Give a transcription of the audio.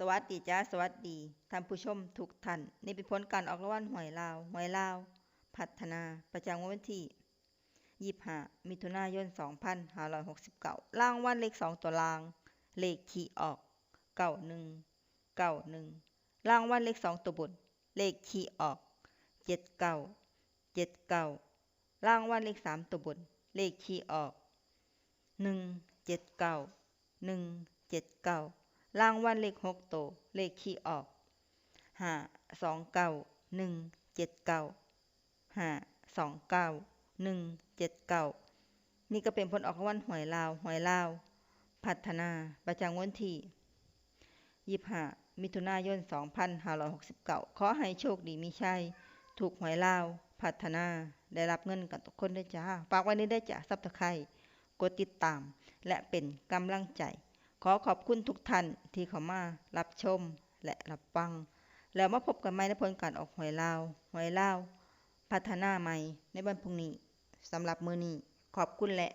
สวัสดีจ้าสวัสดีท่านผู้ชมทุกท่านนี่เป็นผลการออกรางวัลหวยลาวพัฒนาประจำวันที่25มิถุนายน2569รางวัลเลข2ตัวรางเลขที่ออก9191รางวัลเลข2ตัวบนเลขที่ออก7979รางวัลเลข3ตัวบนเลขที่ออก179รางวัลเลข6ตัวเลขที่ออก529179529179นี่ก็เป็นผลออกรางวัลหวยลาวพัฒนาประจำวันที่25มิถุนายน2569ขอให้โชคดีมีชัยถูกหวยลาวพัฒนาได้รับเงินกันทุกคนด้วยจ้าฝากไว้ในได้จ้าSubscribeกดติดตามและเป็นกำลังใจขอขอบคุณทุกท่านที่เข้ามารับชมและรับฟังแล้วมาพบกันใหม่ในผลการออกหวยลาวพัฒนาใหม่ในวันพรุ่งนี้สำหรับมื้อนี้ขอบคุณและ